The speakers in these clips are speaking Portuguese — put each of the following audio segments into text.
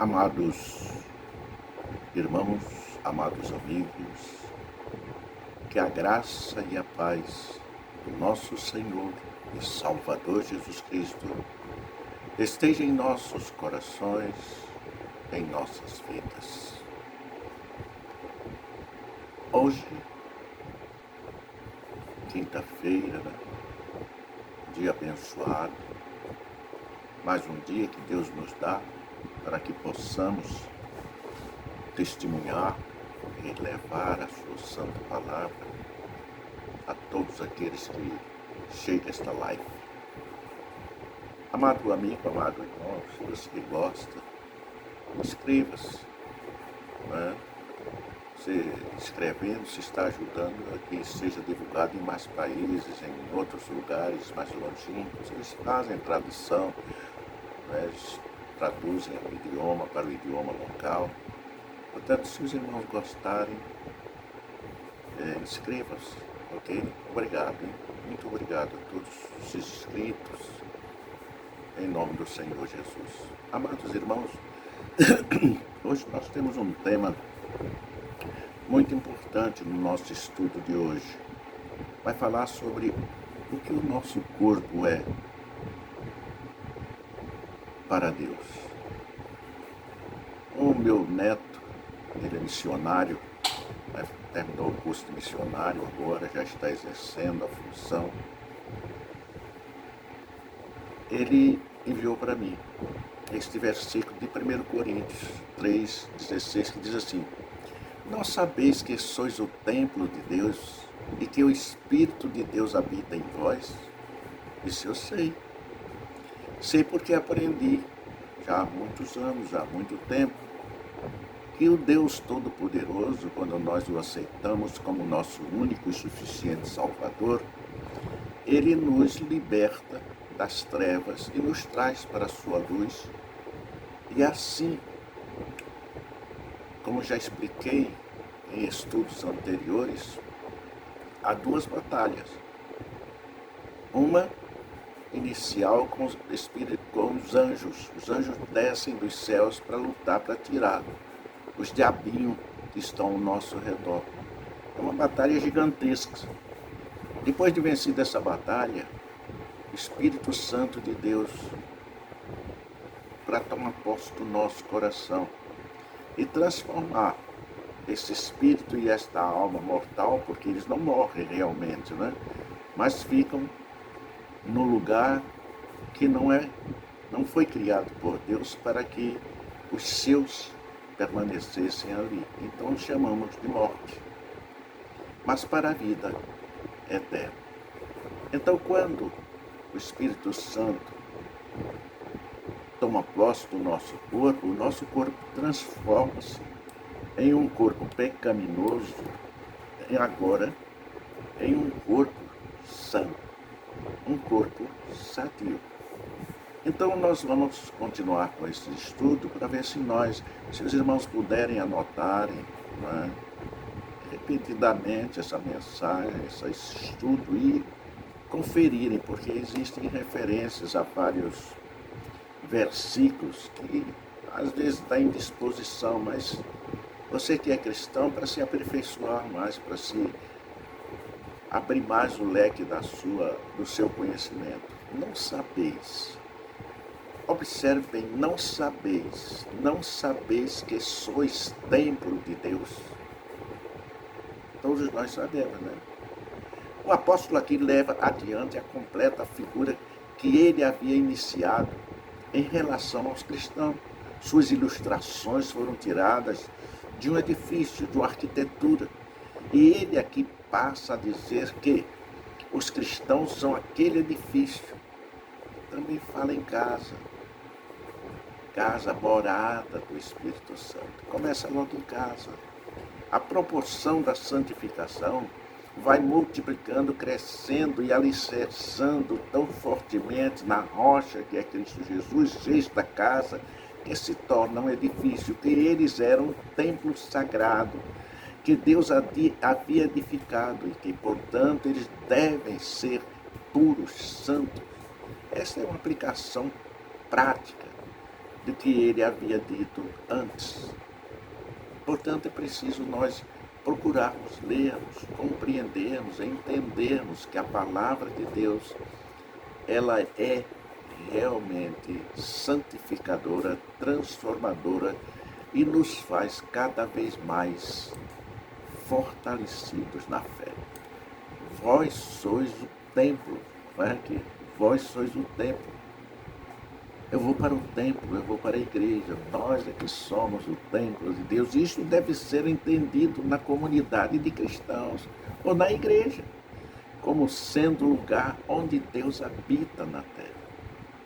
Amados irmãos, amados amigos, que a graça e a paz do nosso Senhor e Salvador Jesus Cristo esteja em nossos corações, em nossas vidas. Hoje, quinta-feira, dia abençoado, mais um dia que Deus nos dá para que possamos testemunhar e levar a sua santa palavra a todos aqueles que chegam a esta live. Amado amigo, amado irmão, se você gosta, inscreva-se. Né? Você escrevendo, se está ajudando a que seja divulgado em mais países, em outros lugares mais longínquos. Eles fazem tradução, né? Traduzem o idioma para o idioma local. Portanto, se os irmãos gostarem, inscrevam-se, ok? Obrigado, hein? Muito obrigado a todos os inscritos, em nome do Senhor Jesus. Amados irmãos, hoje nós temos um tema muito importante no nosso estudo de hoje. Vai falar sobre o que o nosso corpo é para Deus. O meu neto, ele é missionário, terminou o curso de missionário agora, já está exercendo a função. Ele enviou para mim este versículo de 1 Coríntios 3,16, que diz assim: não sabeis que sois o templo de Deus e que o Espírito de Deus habita em vós? Isso eu sei. Sei porque aprendi, já há muitos anos, já há muito tempo, que o Deus Todo-Poderoso, quando nós o aceitamos como nosso único e suficiente Salvador, Ele nos liberta das trevas e nos traz para a sua luz. E assim, como já expliquei em estudos anteriores, há duas batalhas. Uma inicial com os anjos. Os anjos descem dos céus para lutar, para tirar os diabinhos que estão ao nosso redor. É uma batalha gigantesca. Depois de vencida essa batalha, o Espírito Santo de Deus para tomar posse do nosso coração e transformar esse espírito e esta alma mortal, porque eles não morrem realmente, né? Mas ficam no lugar que não foi criado por Deus para que os seus permanecessem ali. Então chamamos de morte, mas para a vida eterna. Então, quando o Espírito Santo toma posse do nosso corpo, o nosso corpo transforma-se em um corpo pecaminoso e agora em um corpo santo, um corpo sadio. Então nós vamos continuar com esse estudo para ver se os irmãos puderem anotarem, né, repetidamente essa mensagem, esse estudo e conferirem, porque existem referências a vários versículos que às vezes dá indisposição, mas você que é cristão, para se aperfeiçoar mais, para se abrir mais o leque do seu conhecimento. Não sabeis. Observe bem, não sabeis que sois templo de Deus. Todos nós sabemos, né? O apóstolo aqui leva adiante a completa figura que ele havia iniciado em relação aos cristãos. Suas ilustrações foram tiradas de um edifício, de uma arquitetura. E ele aqui passa a dizer que os cristãos são aquele edifício. Também fala em casa morada do Espírito Santo. Começa logo em casa. A proporção da santificação vai multiplicando, crescendo e alicerçando tão fortemente na rocha que é Cristo Jesus, esta casa que se torna um edifício, que eles eram um templo sagrado, que Deus havia edificado e que, portanto, eles devem ser puros, santos. Essa é uma aplicação prática do que ele havia dito antes. Portanto, é preciso nós procurarmos, lermos, compreendermos, entendermos que a palavra de Deus, ela é realmente santificadora, transformadora e nos faz cada vez mais fortalecidos na fé. Vós sois o templo, vai aqui, vós sois o templo. Eu vou para o templo, eu vou para a igreja, nós é que somos o templo de Deus. Isso deve ser entendido na comunidade de cristãos ou na igreja, como sendo o lugar onde Deus habita na terra.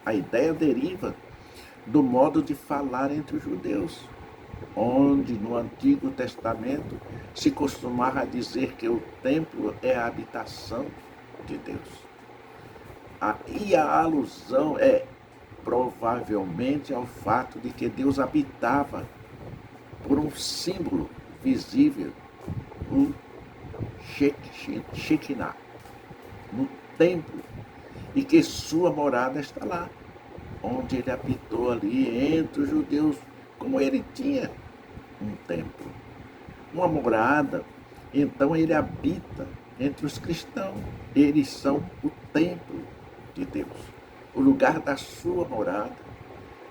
A ideia deriva do modo de falar entre os judeus, onde no Antigo Testamento se costumava dizer que o templo é a habitação de Deus. E a alusão é provavelmente ao fato de que Deus habitava por um símbolo visível, o Shekinah, no templo, e que sua morada está lá, onde ele habitou ali entre os judeus, como ele tinha um templo, uma morada. Então ele habita entre os cristãos, eles são o templo de Deus, o lugar da sua morada,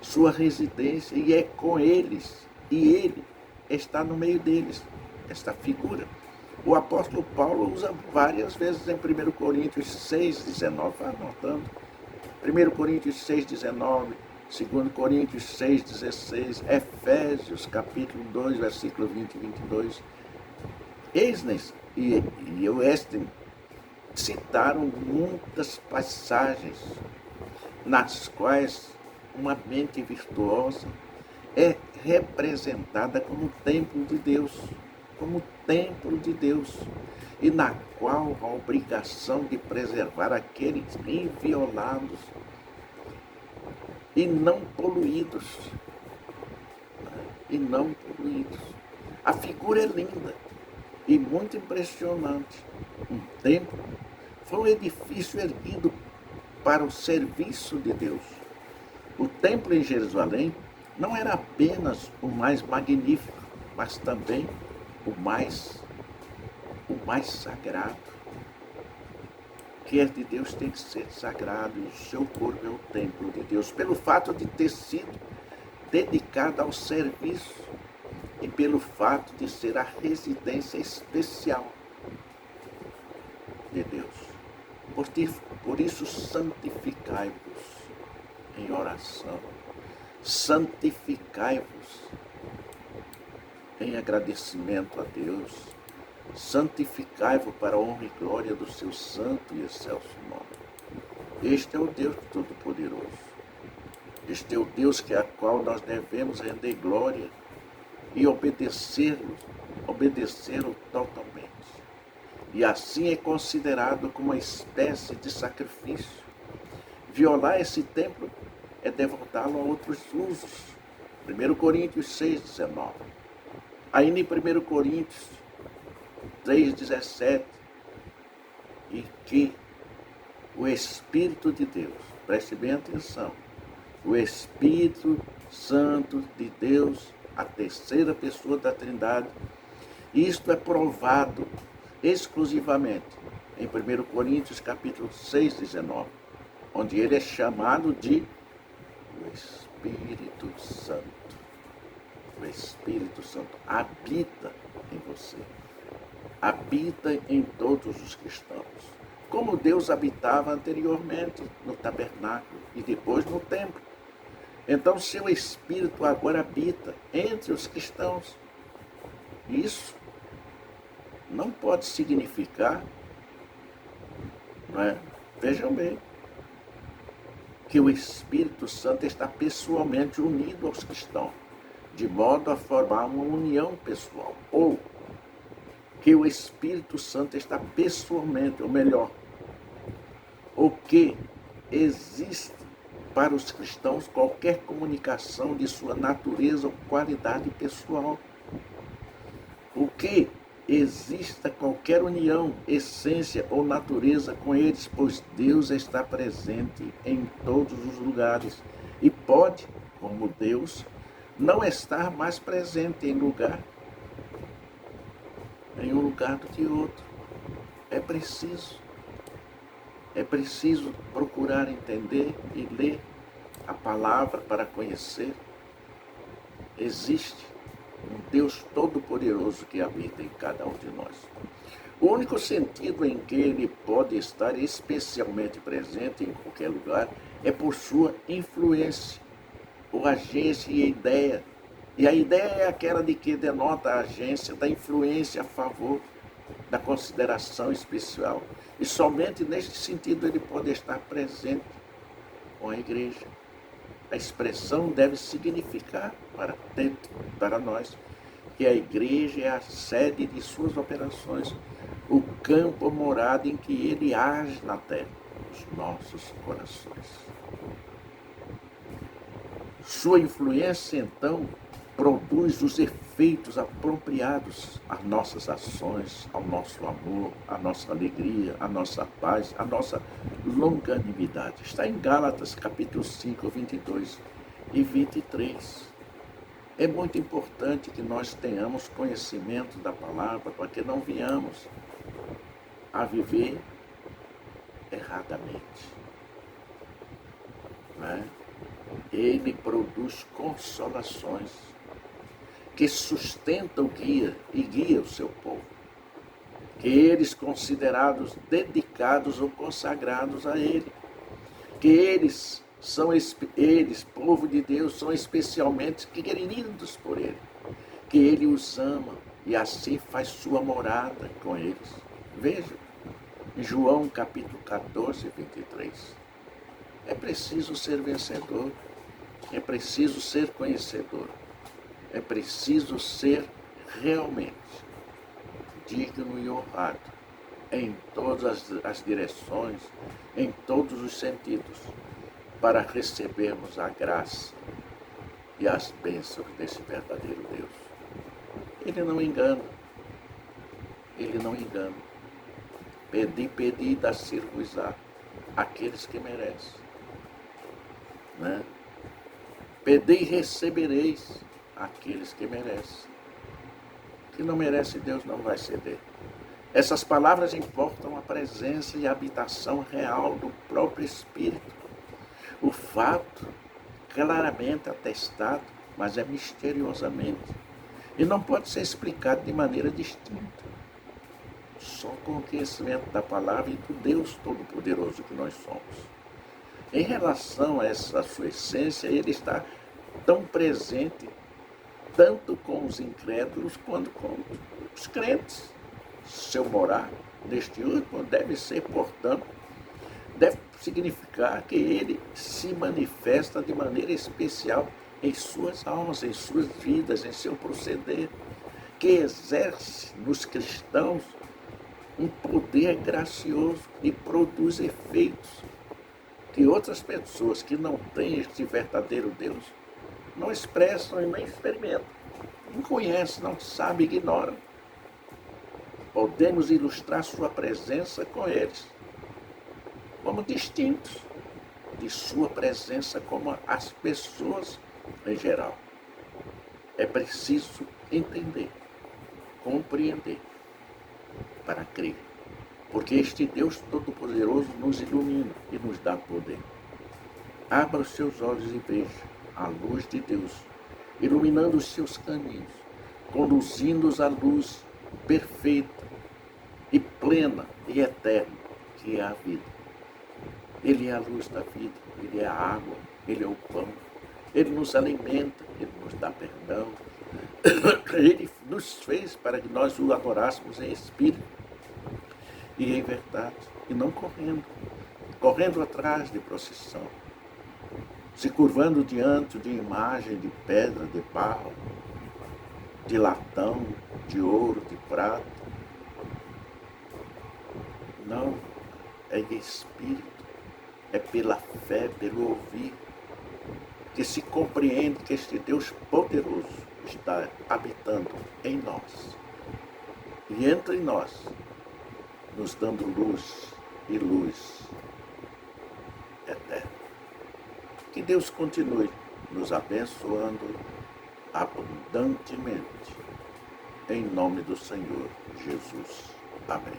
sua residência, e é com eles, e ele está no meio deles, esta figura. O apóstolo Paulo usa várias vezes em 1 Coríntios 6,19, vai anotando, 1 Coríntios 6,19, 2 Coríntios 6,16, Efésios capítulo 2, versículo 20 e 22. Eisnes e Weston citaram muitas passagens nas quais uma mente virtuosa é representada como templo de Deus, e na qual a obrigação de preservar aqueles inviolados e não poluídos. A figura é linda e muito impressionante. Um templo foi um edifício erguido para o serviço de Deus. O templo em Jerusalém não era apenas o mais magnífico, mas também o mais sagrado. O que é de Deus tem que ser sagrado, e o seu corpo é o templo de Deus, pelo fato de ter sido dedicado ao serviço e pelo fato de ser a residência especial de Deus. Por isso, santificai-vos em oração, santificai-vos em agradecimento a Deus, santificai-vos para a honra e glória do seu santo e excelso nome. Este é o Deus Todo-Poderoso. Este é o Deus a qual nós devemos render glória e obedecê-lo totalmente. E assim é considerado como uma espécie de sacrifício. Violar esse templo é devotá-lo a outros usos. 1 Coríntios 6,19. Ainda em 1 Coríntios 3,17, e que o Espírito de Deus, preste bem atenção, o Espírito Santo de Deus, a terceira pessoa da Trindade, isto é provado exclusivamente em 1 Coríntios capítulo 6,19, onde ele é chamado de o Espírito Santo. O Espírito Santo habita em você, habita em todos os cristãos, como Deus habitava anteriormente no tabernáculo e depois no templo. Então, seu Espírito agora habita entre os cristãos. Isso não pode significar, não é? Vejam bem, que o Espírito Santo está pessoalmente unido aos cristãos, de modo a formar uma união pessoal, ou que o Espírito Santo está pessoalmente, ou melhor, o que existe para os cristãos qualquer comunicação de sua natureza ou qualidade pessoal, o que exista qualquer união, essência ou natureza com eles, pois Deus está presente em todos os lugares e pode como Deus não estar mais presente em um lugar do que outro. É preciso procurar entender e ler a palavra para conhecer. Existe um Deus Todo-Poderoso que habita em cada um de nós. O único sentido em que Ele pode estar especialmente presente em qualquer lugar é por sua influência, ou agência e ideia. E a ideia é aquela de que denota a agência da influência a favor da consideração especial. E somente neste sentido ele pode estar presente com a igreja. A expressão deve significar para nós que a igreja é a sede de suas operações, o campo morado em que ele age na terra, os nossos corações. Sua influência, então, produz os efeitos apropriados às nossas ações, ao nosso amor, à nossa alegria, à nossa paz, à nossa longanimidade. Está em Gálatas, capítulo 5, 22 e 23. É muito importante que nós tenhamos conhecimento da palavra para que não venhamos a viver erradamente. Não é? Ele produz consolações que sustentam e guia o seu povo. Que eles considerados dedicados ou consagrados a Ele. Que eles, povo de Deus, são especialmente queridos por Ele. Que Ele os ama e assim faz sua morada com eles. Veja, em João capítulo 14, 23. É preciso ser vencedor. É preciso ser conhecedor. É preciso ser realmente digno e honrado em todas as direções, em todos os sentidos, para recebermos a graça e as bênçãos desse verdadeiro Deus. Ele não engana. Ele não engana. Pedi e dar-se-vos-á aqueles que merecem. Né? Pedi e recebereis aqueles que merecem. Que não merece, Deus não vai ceder. Essas palavras importam a presença e a habitação real do próprio Espírito. O fato, claramente atestado, mas é misteriosamente. E não pode ser explicado de maneira distinta. Só com o conhecimento da palavra e do Deus Todo-Poderoso que nós somos. Em relação a essa sua essência, ele está tão presente, tanto com os incrédulos quanto com os crentes. Seu morar neste último deve ser, portanto, deve significar que ele se manifesta de maneira especial em suas almas, em suas vidas, em seu proceder, que exerce nos cristãos um poder gracioso e produz efeitos que outras pessoas que não têm este verdadeiro Deus não expressam e nem experimentam. Não conhecem, não sabem, ignoram. Podemos ilustrar sua presença com eles, como distintos de sua presença como as pessoas em geral. É preciso entender, compreender, para crer. Porque este Deus Todo-Poderoso nos ilumina e nos dá poder. Abra os seus olhos e veja a luz de Deus, iluminando os seus caminhos, conduzindo-os à luz perfeita e plena e eterna, que é a vida. Ele é a luz da vida, Ele é a água, Ele é o pão. Ele nos alimenta, Ele nos dá perdão. Ele nos fez para que nós o adorássemos em espírito e em verdade, e não correndo atrás de procissão, se curvando diante de imagem de pedra, de barro, de latão, de ouro, de prata. Não, é de espírito, é pela fé, pelo ouvir, que se compreende que este Deus poderoso está habitando em nós e entre nós, nos dando luz e luz eterna. Que Deus continue nos abençoando abundantemente. Em nome do Senhor Jesus. Amém.